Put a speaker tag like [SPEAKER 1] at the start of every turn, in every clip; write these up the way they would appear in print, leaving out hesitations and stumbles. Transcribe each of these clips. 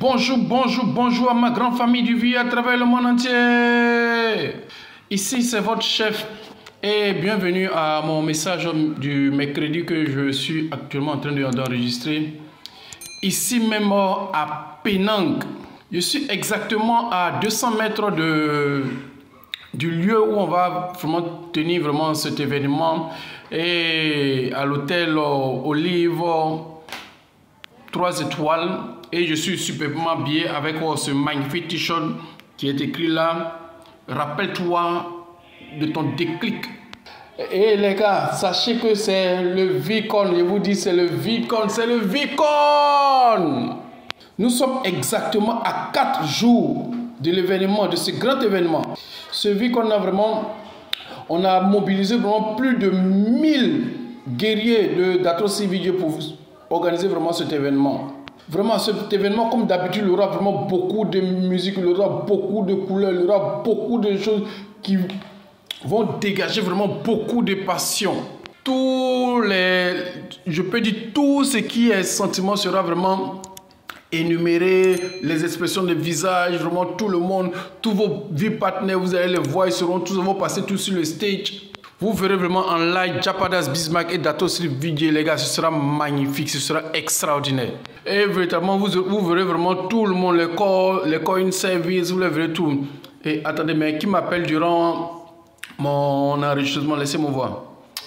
[SPEAKER 1] Bonjour, bonjour, bonjour à ma grande famille du vie à travers le monde entier. Ici, c'est votre chef et bienvenue à mon message du mercredi que je suis actuellement en train d'enregistrer. Ici même à Penang. Je suis exactement à 200 mètres du lieu où on va vraiment tenir vraiment cet événement et à l'hôtel Olive 3 étoiles. Et je suis superbement bien avec ce magnifique t-shirt qui est écrit là. Rappelle-toi de ton déclic. Et les gars, sachez que c'est le VCon. Je vous dis, c'est le VCon. C'est le VCon. Nous sommes exactement à 4 jours de l'événement, de ce grand événement. Ce VCon on a mobilisé vraiment plus de 1000 guerriers d'Atroci Video pour organiser vraiment cet événement. Vraiment, cet événement, comme d'habitude, il y aura vraiment beaucoup de musique, il y aura beaucoup de couleurs, il y aura beaucoup de choses qui vont dégager vraiment beaucoup de passion. Je peux dire, tout ce qui est sentiment sera vraiment énuméré, les expressions de visage, vraiment tout le monde, tous vos vies partenaires, vous allez les voir, ils vont passer tous sur le stage. Vous verrez vraiment en live Japadas Bismarck et Datos Video, les gars, ce sera magnifique, ce sera extraordinaire. Et véritablement, vous verrez vraiment tout le monde, les coin service, vous les verrez tout. Et attendez, mais qui m'appelle durant mon enregistrement? Laissez-moi voir.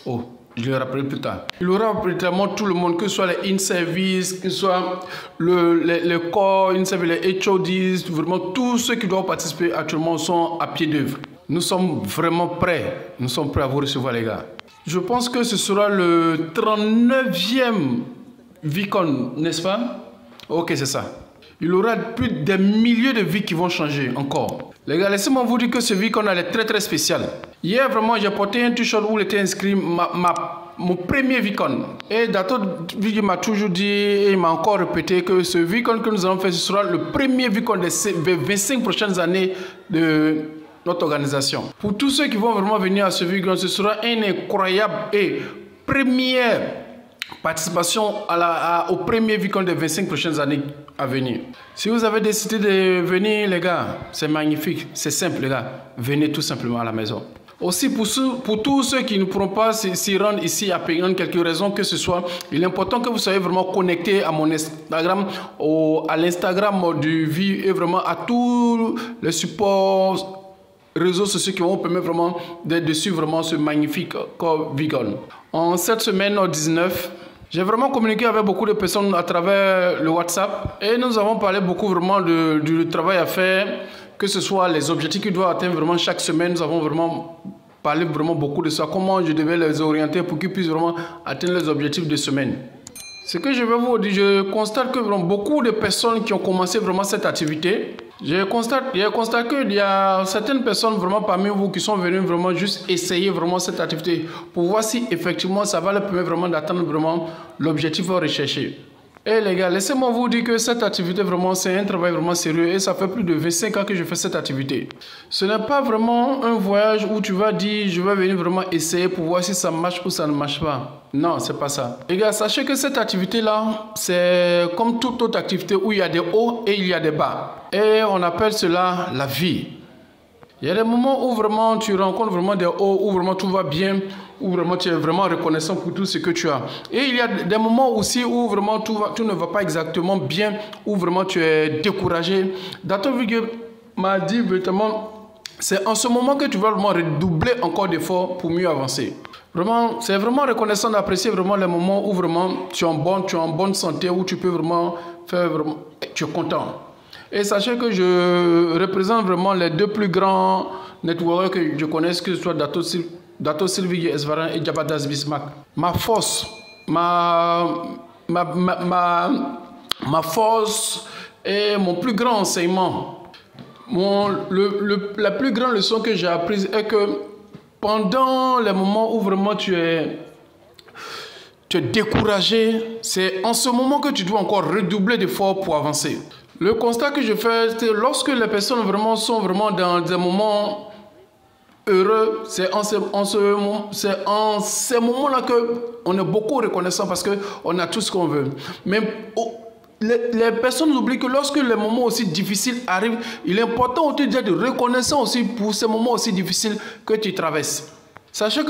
[SPEAKER 1] Oh, je le rappellerai plus tard. Il y aura véritablement tout le monde, que ce soit les in-service, que ce soit les corps, in-service, les HODs, vraiment tous ceux qui doivent participer actuellement sont à pied d'œuvre. Nous sommes vraiment prêts. Nous sommes prêts à vous recevoir, les gars. Je pense que ce sera le 39e VCon, n'est-ce pas? Ok, c'est ça. Il y aura plus des milliers de vies qui vont changer encore. Les gars, laissez-moi vous dire que ce VCon est très très spécial. Hier, vraiment, j'ai porté un t-shirt où il était inscrit mon premier VCon. Et Dato Video m'a toujours dit et il m'a encore répété que ce VCon que nous allons faire, ce sera le premier VCon des 25 prochaines années de notre organisation. Pour tous ceux qui vont vraiment venir à ce VCon, ce sera une incroyable et première participation au premier VCon des 25 prochaines années à venir. Si vous avez décidé de venir, les gars, c'est magnifique, c'est simple, les gars. Venez tout simplement à la maison. Aussi, pour tous ceux qui ne pourront pas s'y rendre ici à Penang, quelques raisons que ce soit, il est important que vous soyez vraiment connectés à mon Instagram, à l'Instagram du VI et vraiment à tous les supports réseaux sociaux qui vont vous permettre vraiment de suivre vraiment ce magnifique VCon. En cette semaine 19, j'ai vraiment communiqué avec beaucoup de personnes à travers le WhatsApp et nous avons parlé beaucoup vraiment du travail à faire, que ce soit les objectifs qu'ils doivent atteindre vraiment chaque semaine. Nous avons vraiment parlé vraiment beaucoup de ça, comment je devais les orienter pour qu'ils puissent vraiment atteindre les objectifs de semaine. Ce que je vais vous dire, je constate que beaucoup de personnes qui ont commencé vraiment cette activité, j'ai constaté qu'il y a certaines personnes vraiment parmi vous qui sont venues vraiment juste essayer vraiment cette activité pour voir si effectivement ça va leur permettre vraiment d'atteindre vraiment l'objectif recherché. Et les gars, laissez-moi vous dire que cette activité vraiment c'est un travail vraiment sérieux et ça fait plus de 25 ans que je fais cette activité. Ce n'est pas vraiment un voyage où tu vas dire je vais venir vraiment essayer pour voir si ça marche ou ça ne marche pas. Non, c'est pas ça. Les gars, sachez que cette activité-là, c'est comme toute autre activité où il y a des hauts et il y a des bas. Et on appelle cela la vie. Il y a des moments où vraiment tu rencontres vraiment des hauts, où vraiment tout va bien, où vraiment tu es vraiment reconnaissant pour tout ce que tu as. Et il y a des moments aussi où vraiment tout ne va pas exactement bien, où vraiment tu es découragé. Dato Video m'a dit véritablement, c'est en ce moment que tu vas vraiment redoubler encore d'efforts pour mieux avancer. Vraiment, c'est vraiment reconnaissant d'apprécier vraiment les moments où vraiment tu es en bonne santé, où tu peux vraiment faire vraiment, tu es content. Et sachez que je représente vraiment les deux plus grands networkers que je connaisse, que ce soit Dato Sylvie Esvaran et Japadas Bismarck. Ma force, ma force et mon plus grand enseignement, la plus grande leçon que j'ai apprise est que pendant les moments où vraiment tu es découragé, c'est en ce moment que tu dois encore redoubler d'efforts pour avancer. Le constat que je fais, c'est lorsque les personnes vraiment sont vraiment dans des moments heureux, c'est en ces moments-là qu'on est beaucoup reconnaissant parce qu'on a tout ce qu'on veut. Mais les personnes oublient que lorsque les moments aussi difficiles arrivent, il est important aussi de reconnaissant aussi pour ces moments aussi difficiles que tu traverses. Sachez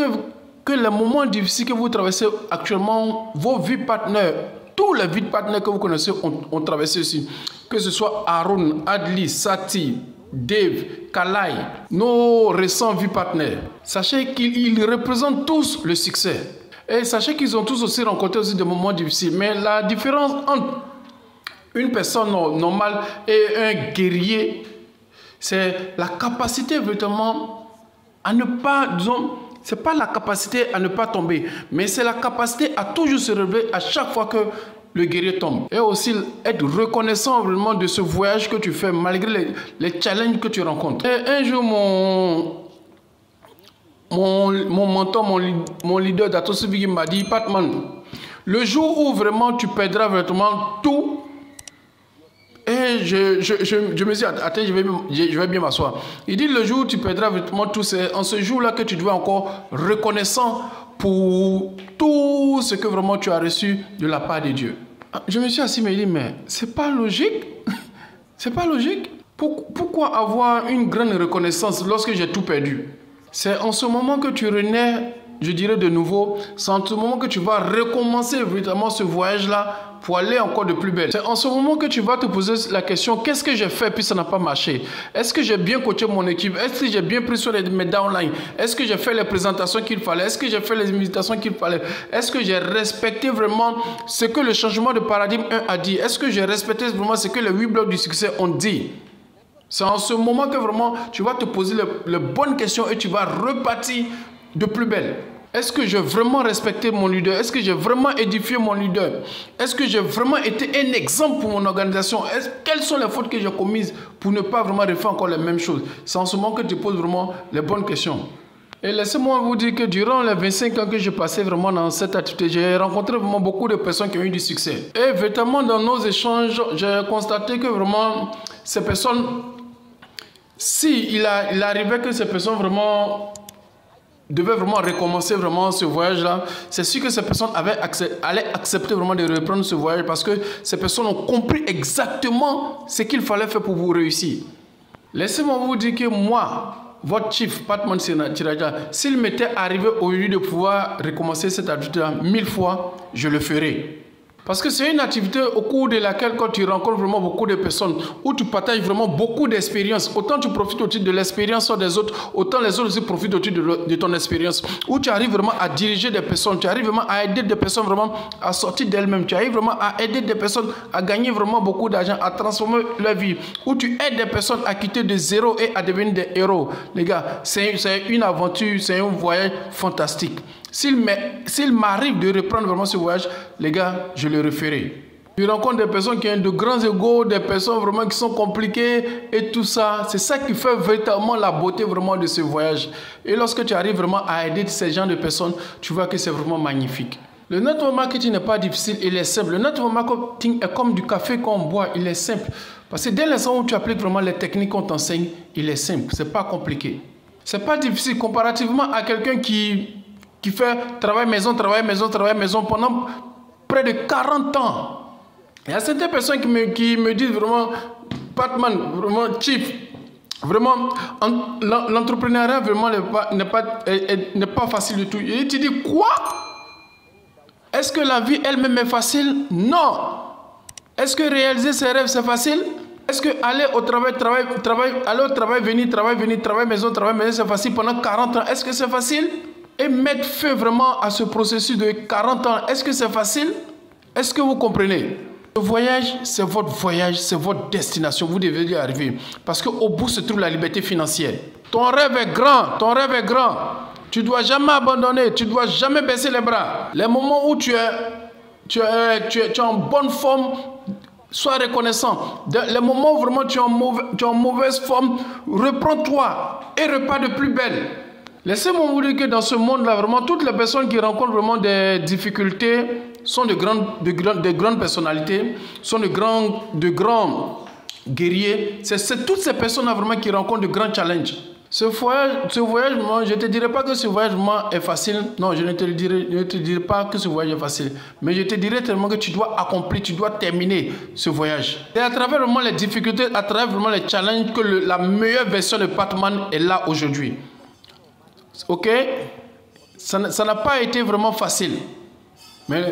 [SPEAKER 1] que les moments difficiles que vous traversez actuellement, vos vies partenaires, tous les vies partenaires que vous connaissez ont traversé aussi. Que ce soit Aaron, Adli, Sati, Dave, Kalai, nos récents vies partenaires. Sachez qu'ils représentent tous le succès. Et sachez qu'ils ont tous aussi rencontré aussi des moments difficiles. Mais la différence entre une personne normale et un guerrier, c'est la capacité vraiment à ne pas, disons, c'est pas la capacité à ne pas tomber, mais c'est la capacité à toujours se relever à chaque fois que le guerrier tombe. Et aussi être reconnaissant vraiment de ce voyage que tu fais malgré les challenges que tu rencontres. Et un jour, mon mentor, mon leader d'Atosivigi m'a dit, Patman, le jour où vraiment tu perdras vraiment tout, et je me suis dit, attends, je vais bien m'asseoir. Il dit, le jour où tu perdras vraiment tout, c'est en ce jour-là que tu dois encore reconnaissant pour tout ce que vraiment tu as reçu de la part de Dieu. Je me suis assis, mais il dit, mais c'est pas logique. C'est pas logique. Pourquoi avoir une grande reconnaissance lorsque j'ai tout perdu? C'est en ce moment que tu renais, je dirais de nouveau, c'est en ce moment que tu vas recommencer véritablement ce voyage-là pour aller encore de plus belle. C'est en ce moment que tu vas te poser la question, qu'est-ce que j'ai fait puis ça n'a pas marché? Est-ce que j'ai bien coaché mon équipe? Est-ce que j'ai bien pris sur mes downlines? Est-ce que j'ai fait les présentations qu'il fallait? Est-ce que j'ai fait les invitations qu'il fallait? Est-ce que j'ai respecté vraiment ce que le changement de paradigme 1 a dit? Est-ce que j'ai respecté vraiment ce que les 8 blocs du succès ont dit? C'est en ce moment que vraiment tu vas te poser les bonnes questions et tu vas repartir de plus belle. Est-ce que j'ai vraiment respecté mon leader? Est-ce que j'ai vraiment édifié mon leader? Est-ce que j'ai vraiment été un exemple pour mon organisation? Quelles sont les fautes que j'ai commises pour ne pas vraiment refaire encore les mêmes choses? C'est en ce moment que tu poses vraiment les bonnes questions. Et laissez-moi vous dire que durant les 25 ans que j'ai passé vraiment dans cette activité, j'ai rencontré vraiment beaucoup de personnes qui ont eu du succès. Et véritablement dans nos échanges, j'ai constaté que vraiment ces personnes, il arrivait que ces personnes vraiment devaient vraiment recommencer vraiment ce voyage-là, c'est sûr que ces personnes allaient accepter vraiment de reprendre ce voyage parce que ces personnes ont compris exactement ce qu'il fallait faire pour vous réussir. Laissez-moi vous dire que moi, votre chief, Patman Tiraja, s'il m'était arrivé aujourd'hui de pouvoir recommencer cette activité-là 1000 fois, je le ferai. Parce que c'est une activité au cours de laquelle, quand tu rencontres vraiment beaucoup de personnes, où tu partages vraiment beaucoup d'expériences, autant tu profites au titre de l'expérience des autres, autant les autres aussi profitent au titre de ton expérience, où tu arrives vraiment à diriger des personnes, tu arrives vraiment à aider des personnes vraiment à sortir d'elles-mêmes, tu arrives vraiment à aider des personnes à gagner vraiment beaucoup d'argent, à transformer leur vie, où tu aides des personnes à quitter de zéro et à devenir des héros. Les gars, c'est une aventure, c'est un voyage fantastique. S'il m'arrive de reprendre vraiment ce voyage, les gars, je le referai. Je rencontre des personnes qui ont de grands égos, des personnes vraiment qui sont compliquées et tout ça. C'est ça qui fait véritablement la beauté vraiment de ce voyage. Et lorsque tu arrives vraiment à aider ces gens de personnes, tu vois que c'est vraiment magnifique. Le network marketing n'est pas difficile, il est simple. Le network marketing est comme du café qu'on boit, il est simple. Parce que dès l'instant où tu appliques vraiment les techniques qu'on t'enseigne, il est simple, c'est pas compliqué. C'est pas difficile comparativement à quelqu'un qui fait travail maison pendant près de 40 ans. Il y a certaines personnes qui me disent vraiment, Patman, vraiment chief, vraiment, l'entrepreneuriat vraiment n'est pas facile du tout. Et tu dis quoi? Est-ce que la vie elle-même est facile? Non. Est-ce que réaliser ses rêves c'est facile? Est-ce que aller au travail, aller au travail, venir, travail, maison, c'est facile pendant 40 ans? Est-ce que c'est facile? Et mettre fin vraiment à ce processus de 40 ans, est-ce que c'est facile? Est-ce que vous comprenez? Le voyage, c'est votre destination. Vous devez y arriver. Parce qu'au bout se trouve la liberté financière. Ton rêve est grand, Tu ne dois jamais abandonner, tu ne dois jamais baisser les bras. Les moments où tu es en bonne forme, sois reconnaissant. Les moments où vraiment tu es en mauvaise forme, reprends-toi et repars de plus belle. Laissez-moi vous dire que dans ce monde-là, vraiment, toutes les personnes qui rencontrent vraiment des difficultés sont de grandes personnalités, sont de grands guerriers. C'est toutes ces personnes-là vraiment qui rencontrent de grands challenges. Ce voyage, moi, je ne te dirai pas que ce voyage moi, est facile. Non, je ne te dirai pas que ce voyage est facile. Mais je te dirai tellement que tu dois accomplir, tu dois terminer ce voyage. Et à travers vraiment les difficultés, à travers vraiment les challenges, que la meilleure version de Batman est là aujourd'hui. Ok? Ça n'a pas été vraiment facile. Mais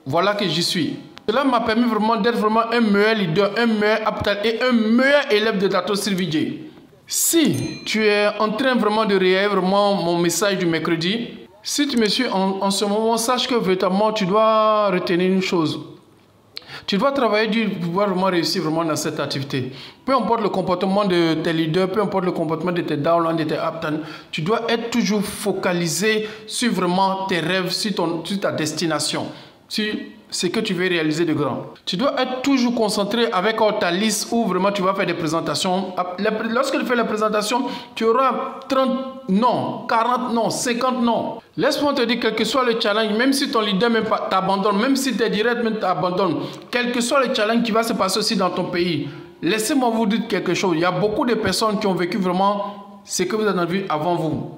[SPEAKER 1] voilà que j'y suis. Cela m'a permis vraiment d'être vraiment un meilleur leader, un meilleur aptal et un meilleur élève de Dato Sylvie. Si tu es en train vraiment de réaliser vraiment mon message du mercredi, si tu me suis en ce moment, sache que véritablement tu dois retenir une chose. Tu dois travailler dur pour pouvoir vraiment réussir vraiment dans cette activité. Peu importe le comportement de tes leaders, peu importe le comportement de tes downlines, de tes uptowns, tu dois être toujours focalisé sur vraiment tes rêves, sur ta destination, sur ce que tu veux réaliser de grand. Tu dois être toujours concentré avec ta liste où vraiment tu vas faire des présentations. Lorsque tu fais la présentation, tu auras 30 non, 40 non, 50 non. Laisse-moi te dire, quel que soit le challenge, même si ton leader même t'abandonne, même si tes directs même t'abandonnent, quel que soit le challenge qui va se passer aussi dans ton pays, laissez-moi vous dire quelque chose. Il y a beaucoup de personnes qui ont vécu vraiment ce que vous avez vu avant vous.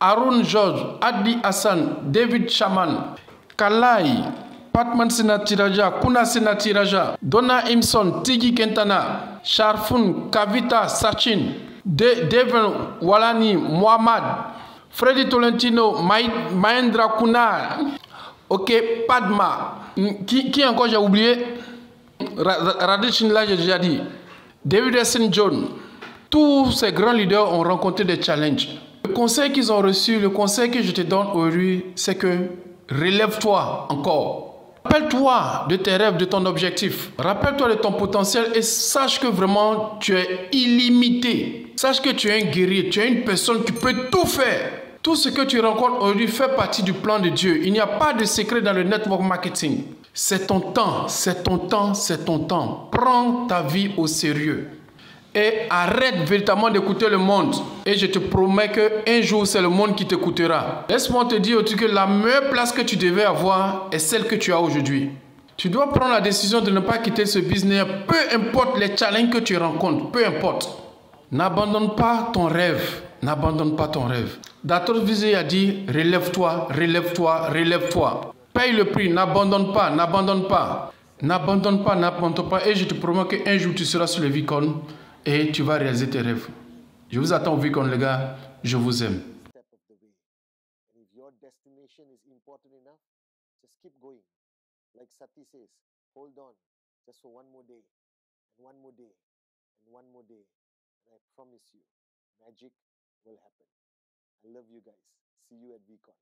[SPEAKER 1] Aaron George, Adi Hassan, David Shaman, Kalai, Patman Senatiraja, Kuna Senatiraja, Donna Imson, Tigi Kentana, Sharfun, Kavita Sachin, Devin Walani, Muhammad, Freddy Tolentino, Mahendra Kuna, ok, Padma, qui encore j'ai oublié? Radichin là j'ai déjà dit, David Essen John. Tous ces grands leaders ont rencontré des challenges. Le conseil qu'ils ont reçu, le conseil que je te donne aujourd'hui, c'est que relève-toi encore. Rappelle-toi de tes rêves, de ton objectif. Rappelle-toi de ton potentiel et sache que vraiment tu es illimité. Sache que tu es un guerrier, tu es une personne qui peut tout faire. Tout ce que tu rencontres aujourd'hui fait partie du plan de Dieu. Il n'y a pas de secret dans le network marketing. C'est ton temps, c'est ton temps, c'est ton temps. Prends ta vie au sérieux. Et arrête véritablement d'écouter le monde. Et je te promets qu'un jour, c'est le monde qui t'écoutera. Laisse-moi te dire aussi que la meilleure place que tu devais avoir est celle que tu as aujourd'hui. Tu dois prendre la décision de ne pas quitter ce business, peu importe les challenges que tu rencontres, peu importe. N'abandonne pas ton rêve. N'abandonne pas ton rêve. Dato Sylvie a dit, relève-toi, relève-toi, relève-toi. Paye le prix, n'abandonne pas, n'abandonne pas. N'abandonne pas, n'abandonne pas. Et je te promets qu'un jour, tu seras sur le Vicon et tu vas réaliser tes rêves. Je vous attends au Vicon, les gars. Je vous aime.
[SPEAKER 2] Like Sati says, hold on just for one more day, and one more day, and one more day. And I promise you, magic will happen. I love you guys. See you at VCon.